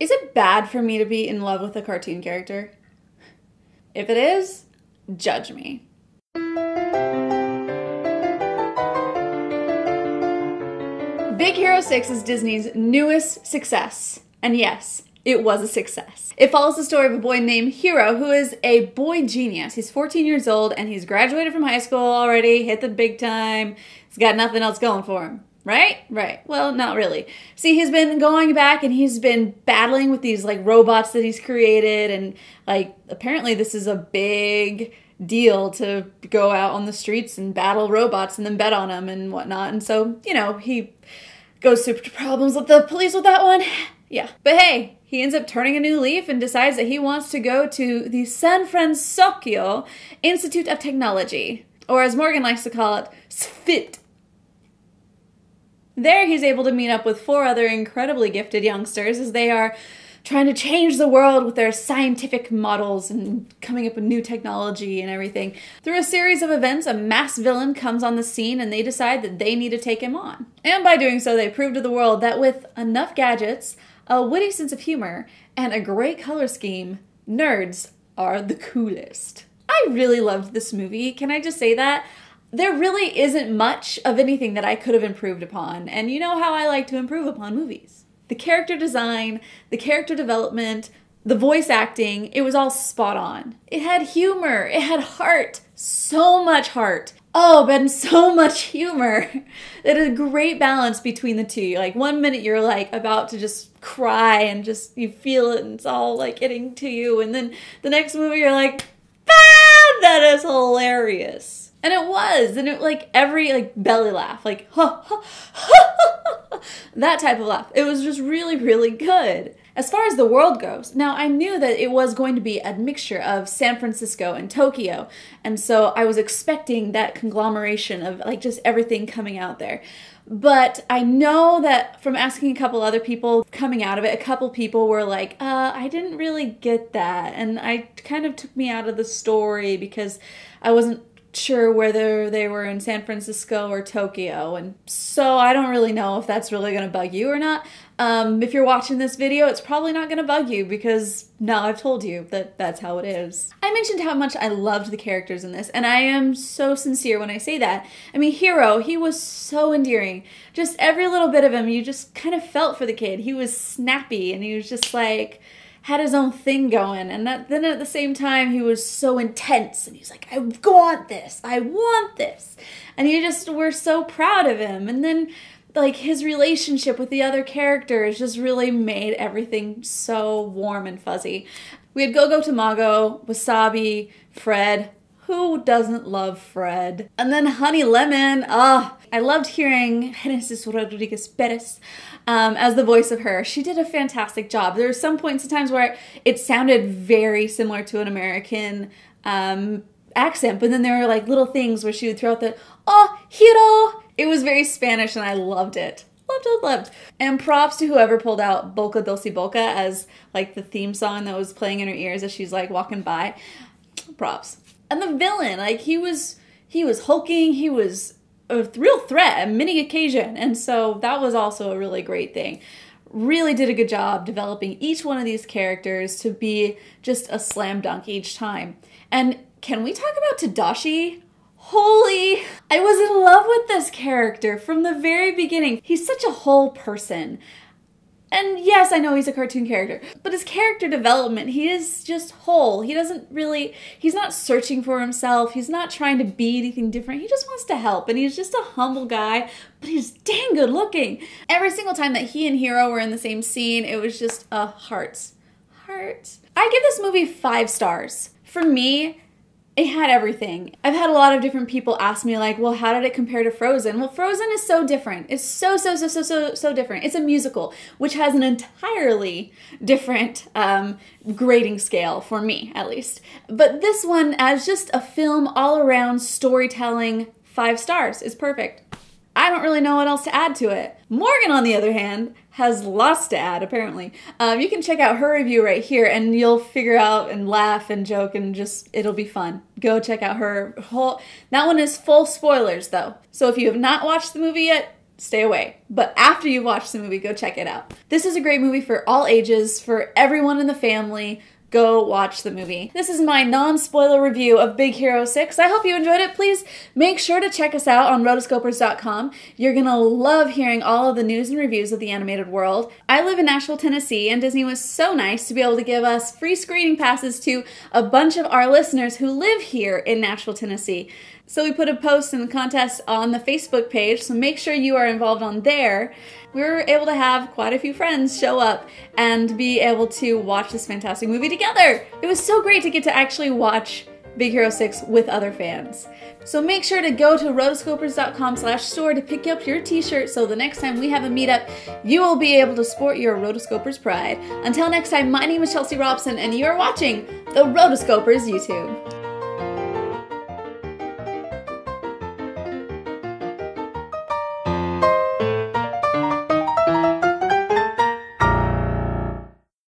Is it bad for me to be in love with a cartoon character? If it is, judge me. Big Hero 6 is Disney's newest success. And yes, it was a success. It follows the story of a boy named Hero who is a boy genius. He's 14 years old and he's graduated from high school already, hit the big time. He's got nothing else going for him. Right? Right. Well, not really. See, he's been going back and he's been battling with these like robots that he's created, and like apparently this is a big deal to go out on the streets and battle robots and then bet on them and whatnot. And so, you know, he goes through problems with the police with that one. Yeah. But hey, he ends up turning a new leaf and decides that he wants to go to the San Francisco Institute of Technology, or as Morgan likes to call it, SFIT. There he's able to meet up with 4 other incredibly gifted youngsters as they are trying to change the world with their scientific models and coming up with new technology and everything. Through a series of events, a mass villain comes on the scene and they decide that they need to take him on. And by doing so, they prove to the world that with enough gadgets, a witty sense of humor, and a great color scheme, nerds are the coolest. I really loved this movie. Can I just say that? There really isn't much of anything that I could have improved upon, and you know how I like to improve upon movies. The character design, the character development, the voice acting, it was all spot on. It had humor, it had heart, so much heart. Oh, and so much humor. It had a great balance between the two. Like 1 minute you're like about to just cry and just, you feel it and it's all like getting to you, and then the next movie you're like, ah, that is hilarious. And it was, and it like every like belly laugh, like ha ha ha, that type of laugh. It was just really, really good. As far as the world goes, now I knew that it was going to be a mixture of San Francisco and Tokyo, and so I was expecting that conglomeration of like just everything coming out there. But I know that from asking a couple other people coming out of it, a couple people were like, I didn't really get that, and I kind of took me out of the story because I wasn't sure whether they were in San Francisco or Tokyo, and so I don't really know if that's really going to bug you or not. If you're watching this video, it's probably not going to bug you because now I've told you that that's how it is. I mentioned how much I loved the characters in this, and I am so sincere when I say that. I mean, Hero, he was so endearing. Just every little bit of him, you just kind of felt for the kid. He was snappy, and he was just like, had his own thing going, and then at the same time he was so intense, and he's like, I want this, and you just were so proud of him. And then like his relationship with the other characters just really made everything so warm and fuzzy. We had Go-Go Tamago, Wasabi, Fred. Who doesn't love Fred? And then Honey Lemon. I loved hearing Genesis Rodriguez Perez as the voice of her. She did a fantastic job. There were some points in times where it sounded very similar to an American accent, but then there were like little things where she would throw out the, oh, Hero. It was very Spanish and I loved it. Loved. And props to whoever pulled out Boca Dulce Boca as like the theme song that was playing in her ears as she's like walking by. Props. And the villain, like he was hulking, he was a real threat on many occasions, and so that was also a really great thing. Really did a good job developing each one of these characters to be just a slam dunk each time. And can we talk about Tadashi? Holy, I was in love with this character from the very beginning. He's such a whole person. And yes, I know he's a cartoon character, but his character development, he is just whole. He's not searching for himself. He's not trying to be anything different. He just wants to help, and he's just a humble guy, but he's dang good looking. Every single time that he and Hero were in the same scene, it was just hearts. I give this movie 5 stars. For me, it had everything. I've had a lot of different people ask me like, well, how did it compare to Frozen? Well, Frozen is so different. It's so different. It's a musical, which has an entirely different grading scale for me, at least. But this one, as just a film all around storytelling, 5 stars is perfect. I don't really know what else to add to it. Morgan, on the other hand, has lots to add, apparently. You can check out her review right here, and you'll figure out and laugh and joke, and just, it'll be fun. Go check out her whole... That one is full spoilers, though. So if you have not watched the movie yet, stay away. But after you watch the movie, go check it out. This is a great movie for all ages, for everyone in the family. Go watch the movie. This is my non-spoiler review of Big Hero 6. I hope you enjoyed it. Please make sure to check us out on rotoscopers.com. You're gonna love hearing all of the news and reviews of the animated world. I live in Nashville, Tennessee, and Disney was so nice to be able to give us free screening passes to a bunch of our listeners who live here in Nashville, Tennessee. So we put a post and a contest on the Facebook page, so make sure you are involved on there. We were able to have quite a few friends show up and be able to watch this fantastic movie together. It was so great to get to actually watch Big Hero 6 with other fans. So make sure to go to rotoscopers.com/store to pick up your t-shirt so the next time we have a meetup, you will be able to sport your Rotoscopers pride. Until next time, my name is Chelsea Robson and you are watching the Rotoscopers YouTube.